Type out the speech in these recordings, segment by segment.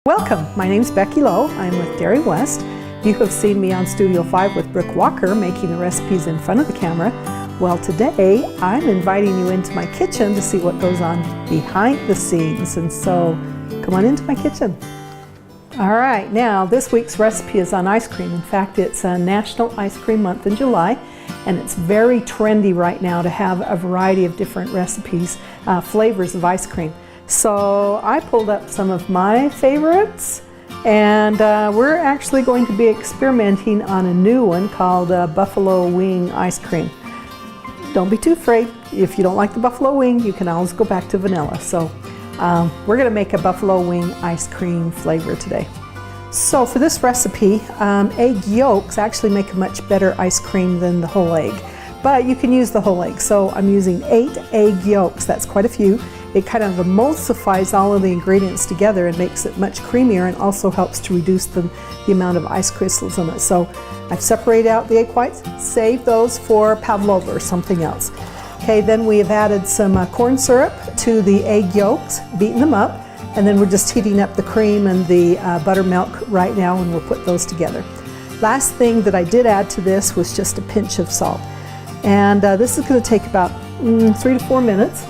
Welcome, my name's Becky Low. I'm with Dairy West. You have seen me on Studio 5 with Brooke Walker making the recipes in front of the camera. Well, today I'm inviting you into my kitchen to see what goes on behind the scenes. And so, come on into my kitchen. All right, now this week's recipe is on ice cream. In fact, it's a National Ice Cream Month in July, and it's very trendy right now to have a variety of different recipes, flavors of ice cream. So I pulled up some of my favorites, and we're actually going to be experimenting on a new one called Buffalo Wing Ice Cream. Don't be too afraid. If you don't like the buffalo wing, you can always go back to vanilla. So we're going to make a buffalo wing ice cream flavor today. So for this recipe, egg yolks actually make a much better ice cream than the whole egg. But you can use the whole egg. So I'm using 8 egg yolks. That's quite a few. It kind of emulsifies all of the ingredients together and makes it much creamier, and also helps to reduce the amount of ice crystals in it. So I've separated out the egg whites, saved those for pavlova or something else. Okay, then we have added some corn syrup to the egg yolks, beaten them up, and then we're just heating up the cream and the buttermilk right now, and we'll put those together. Last thing that I did add to this was just a pinch of salt. And this is going to take about 3 to 4 minutes.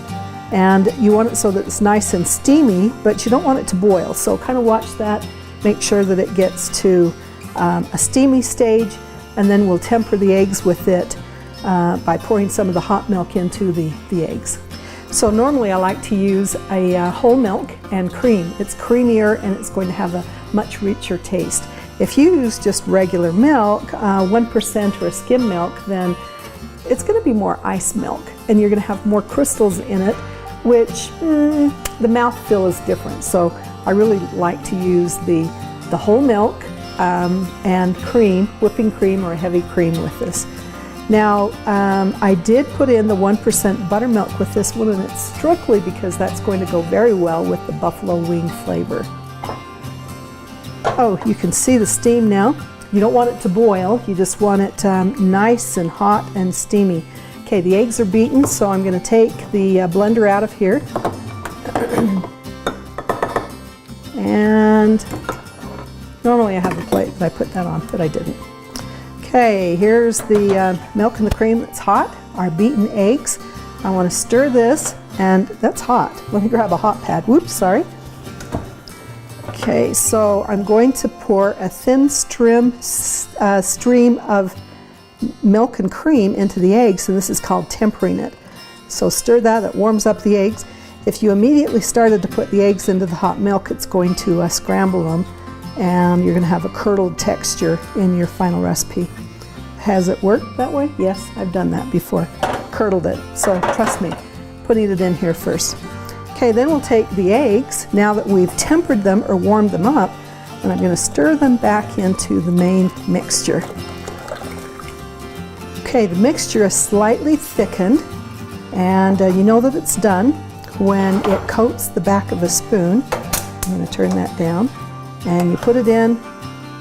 And you want it so that it's nice and steamy, but you don't want it to boil. So kind of watch that, make sure that it gets to a steamy stage, and then we'll temper the eggs with it by pouring some of the hot milk into the eggs. So normally I like to use a whole milk and cream. It's creamier and it's going to have a much richer taste. If you use just regular milk, 1% or a skim milk, then it's going to be more ice milk, and you're going to have more crystals in it, which the mouthfeel is different. So I really like to use the whole milk and cream, whipping cream or a heavy cream with this. Now I did put in the 1% buttermilk with this one, and it's strictly because that's going to go very well with the buffalo wing flavor. Oh, you can see the steam now. You don't want it to boil, you just want it nice and hot and steamy. Okay, the eggs are beaten, so I'm going to take the blender out of here. And normally I have a plate that I put that on, but I didn't. Okay, here's the milk and the cream that's hot, our beaten eggs. I want to stir this, and that's hot. Let me grab a hot pad. Whoops, sorry. Okay, so I'm going to pour a thin stream of milk and cream into the eggs, and this is called tempering it. So stir that, it warms up the eggs. If you immediately started to put the eggs into the hot milk, it's going to scramble them, and you're going to have a curdled texture in your final recipe. Has it worked that way? Yes, I've done that before. Curdled it, so trust me, putting it in here first. Okay, then we'll take the eggs, now that we've tempered them or warmed them up, and I'm going to stir them back into the main mixture. Okay, the mixture is slightly thickened, and you know that it's done when it coats the back of a spoon. I'm going to turn that down, and you put it in,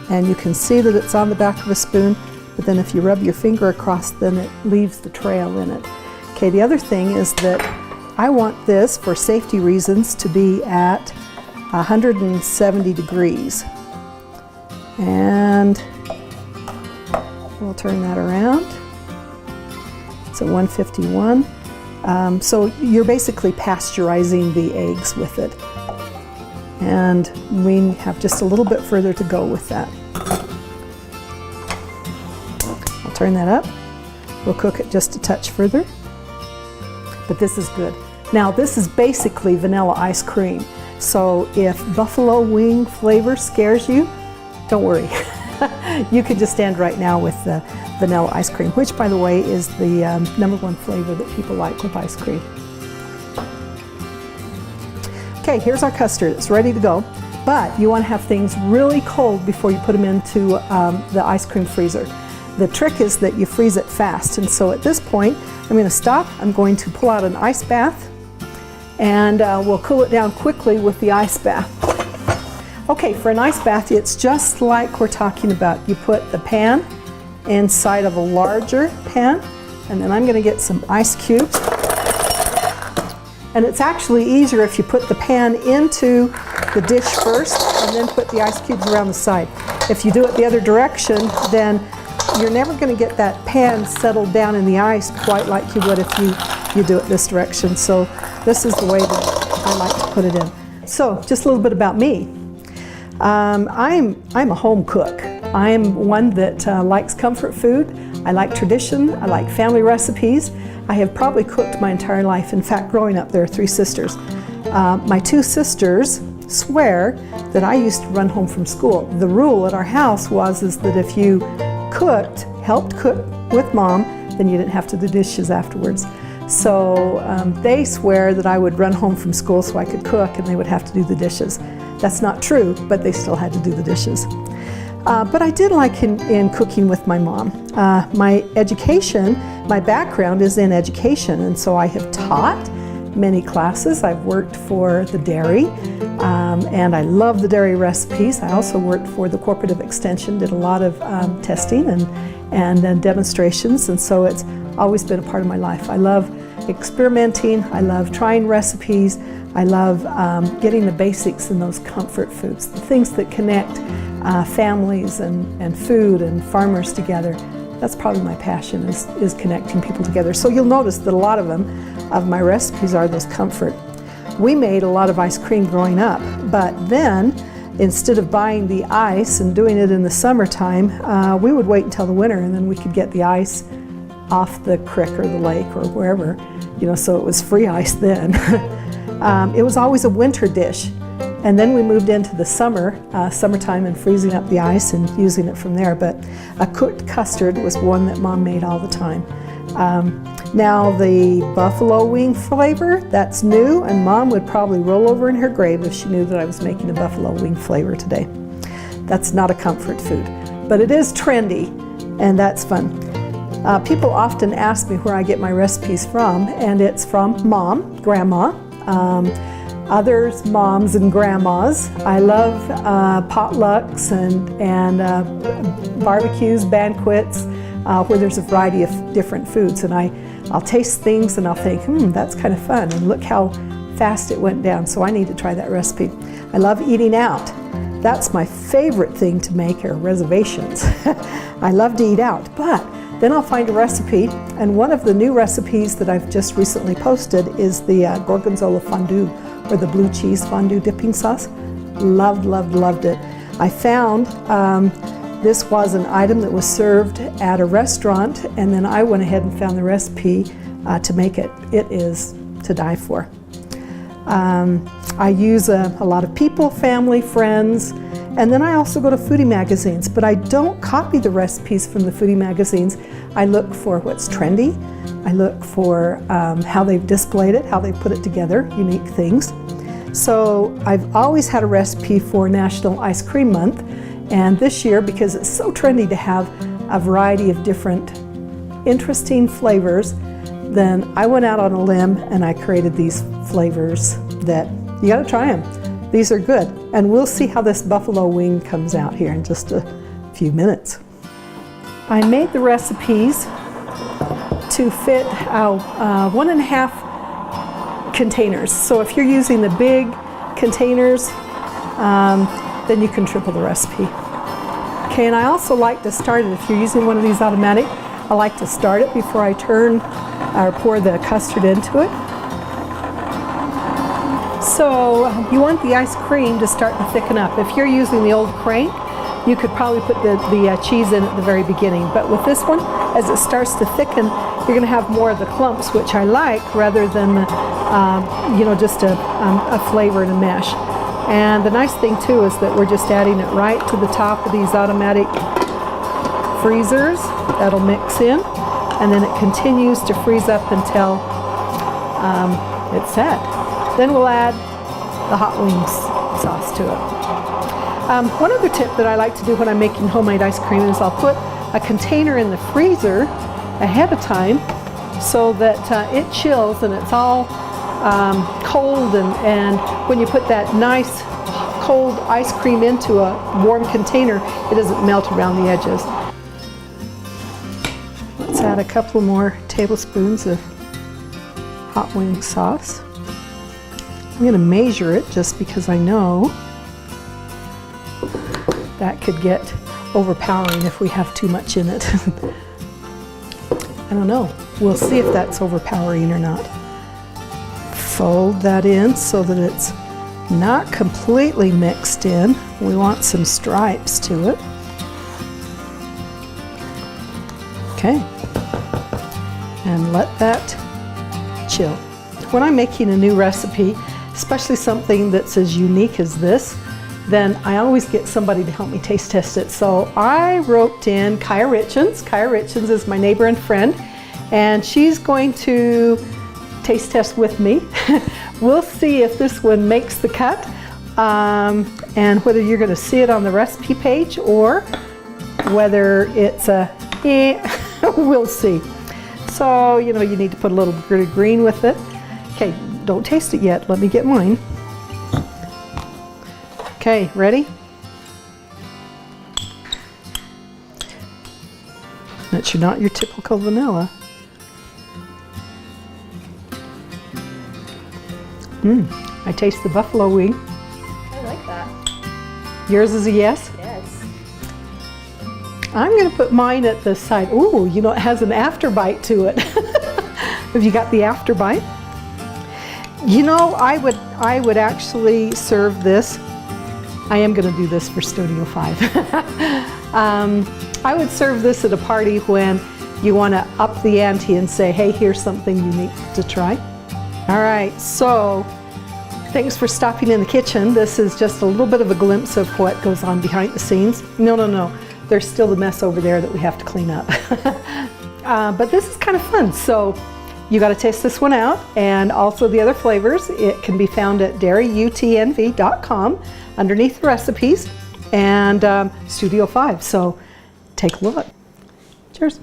and you can see that it's on the back of a spoon, but then if you rub your finger across, then it leaves the trail in it. Okay, the other thing is that I want this, for safety reasons, to be at 170 degrees. And we'll turn that around. It's at 151. So you're basically pasteurizing the eggs with it. And we have just a little bit further to go with that. I'll turn that up. We'll cook it just a touch further. But this is good. Now this is basically vanilla ice cream. So if buffalo wing flavor scares you, don't worry. You could just stand right now with the vanilla ice cream, which, by the way, is the #1 flavor that people like with ice cream. Okay, here's our custard. It's ready to go, but you want to have things really cold before you put them into the ice cream freezer. The trick is that you freeze it fast, and so at this point, I'm going to stop. I'm going to pull out an ice bath, and we'll cool it down quickly with the ice bath. Okay, for an ice bath, it's just like we're talking about. You put the pan inside of a larger pan, and then I'm going to get some ice cubes. And it's actually easier if you put the pan into the dish first and then put the ice cubes around the side. If you do it the other direction, then you're never going to get that pan settled down in the ice quite like you would if you do it this direction. So this is the way that I like to put it in. So just a little bit about me. I'm a home cook. I'm one that likes comfort food. I like tradition. I like family recipes. I have probably cooked my entire life. In fact, growing up, there are 3 sisters. My 2 sisters swear that I used to run home from school. The rule at our house is that if you helped cook with Mom, then you didn't have to do dishes afterwards. So they swear that I would run home from school so I could cook and they would have to do the dishes. That's not true, but they still had to do the dishes. But I did like in cooking with my mom. My education, my background is in education, and so I have taught many classes. I've worked for the dairy, and I love the dairy recipes. I also worked for the cooperative extension, did a lot of testing and demonstrations, and so it's always been a part of my life. I love experimenting, I love trying recipes, I love getting the basics in those comfort foods, the things that connect families and food and farmers together. That's probably my passion, is connecting people together. So you'll notice that a lot of them, of my recipes, are those comfort. We made a lot of ice cream growing up, but then instead of buying the ice and doing it in the summertime, we would wait until the winter and then we could get the ice off the creek or the lake or wherever, so it was free ice then. It was always a winter dish. And then we moved into the summertime and freezing up the ice and using it from there. But a cooked custard was one that Mom made all the time. Now the buffalo wing flavor, that's new, and Mom would probably roll over in her grave if she knew that I was making a buffalo wing flavor today. That's not a comfort food, but it is trendy, and that's fun. People often ask me where I get my recipes from, and it's from Mom, Grandma, others, moms and grandmas. I love potlucks and barbecues, banquets, where there's a variety of different foods. And I'll taste things and I'll think, that's kind of fun. And look how fast it went down. So I need to try that recipe. I love eating out. That's my favorite thing to make, are reservations. I love to eat out, but then I'll find a recipe, and one of the new recipes that I've just recently posted is the Gorgonzola Fondue, or the blue cheese fondue dipping sauce. Loved, loved, loved it. I found this was an item that was served at a restaurant, and then I went ahead and found the recipe to make it. It is to die for. I use a lot of people, family, friends, and then I also go to foodie magazines, but I don't copy the recipes from the foodie magazines. I look for what's trendy. I look for how they've displayed it, how they put it together, unique things. So I've always had a recipe for National Ice Cream Month, and this year, because it's so trendy to have a variety of different interesting flavors, then I went out on a limb and I created these flavors that you gotta try them. These are good, and we'll see how this buffalo wing comes out here in just a few minutes. I made the recipes to fit 1.5 containers. So if you're using the big containers, then you can triple the recipe. Okay, and I also like to start it, if you're using one of these automatic, I like to start it before I turn or pour the custard into it. So you want the ice cream to start to thicken up. If you're using the old crank, you could probably put the cheese in at the very beginning. But with this one, as it starts to thicken, you're going to have more of the clumps, which I like, rather than just a flavor and a mesh. And the nice thing too is that we're just adding it right to the top of these automatic freezers. That'll mix in, and then it continues to freeze up until it's set. Then we'll add the hot wings sauce to it. One other tip that I like to do when I'm making homemade ice cream is I'll put a container in the freezer ahead of time so that it chills and it's all cold, and when you put that nice cold ice cream into a warm container, it doesn't melt around the edges. Let's add a couple more tablespoons of hot wing sauce. I'm going to measure it just because I know that could get overpowering if we have too much in it. I don't know. We'll see if that's overpowering or not. Fold that in so that it's not completely mixed in. We want some stripes to it. Okay. And let that chill. When I'm making a new recipe, especially something that's as unique as this, then I always get somebody to help me taste test it. So I roped in Kaya Richens. Kaya Richens is my neighbor and friend, and she's going to taste test with me. We'll see if this one makes the cut, and whether you're going to see it on the recipe page or whether it's a we'll see. So, you know, you need to put a little bit of green with it. Okay, don't taste it yet. Let me get mine. Okay, ready? That's not your typical vanilla. I taste the buffalo wing. I like that. Yours is a yes? Yes. I'm going to put mine at the side. Ooh, you know, it has an after bite to it. Have you got the after bite? You know, I would actually serve this. I am going to do this for Studio 5. I would serve this at a party when you want to up the ante and say, hey, here's something unique to try. All right, so thanks for stopping in the kitchen. This is just a little bit of a glimpse of what goes on behind the scenes. No. There's still the mess over there that we have to clean up. But this is kind of fun. So you got to taste this one out, and also the other flavors. It can be found at dairyutnv.com underneath the recipes and Studio 5. So take a look. Cheers.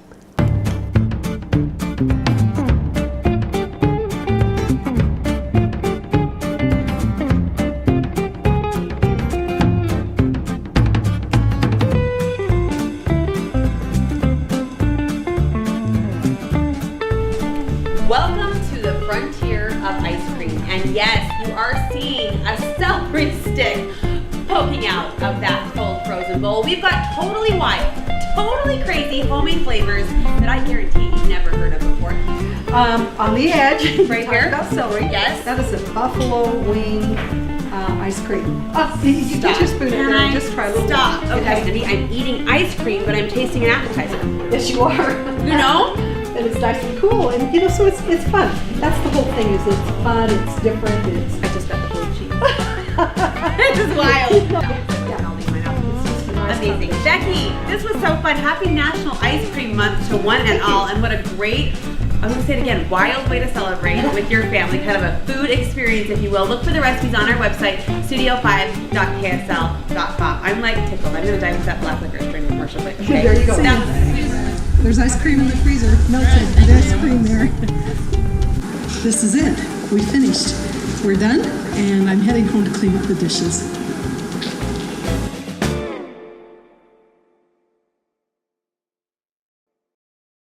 Welcome to the frontier of ice cream. And yes, you are seeing a celery stick poking out of that cold frozen bowl. We've got totally wild, totally crazy homemade flavors that I guarantee you've never heard of before. On the edge, right here. About celery. Yes. That is a buffalo wing ice cream. Oh, you get your spoon in there and just try a little. Stop. bit. Okay, Cindy, I'm eating ice cream, but I'm tasting an appetizer. Yes, you are. You know? And it's nice and cool, and you know, so it's fun. That's the whole thing. Is it's fun. It's different. I just got the blue cheese. This is wild. Amazing. Becky, this was so fun. Happy National Ice Cream Month to one and all, and what a great, I'm going to say it again, wild way to celebrate with your family, kind of a food experience, if you will. Look for the recipes on our website, studio5.ksl.com. I'm like tickled. I'm going to dive into that black licorice during the commercial break. Okay? There you go. There's ice cream in the freezer, melted. There's cream there. This is it. We finished. We're done, and I'm heading home to clean up the dishes.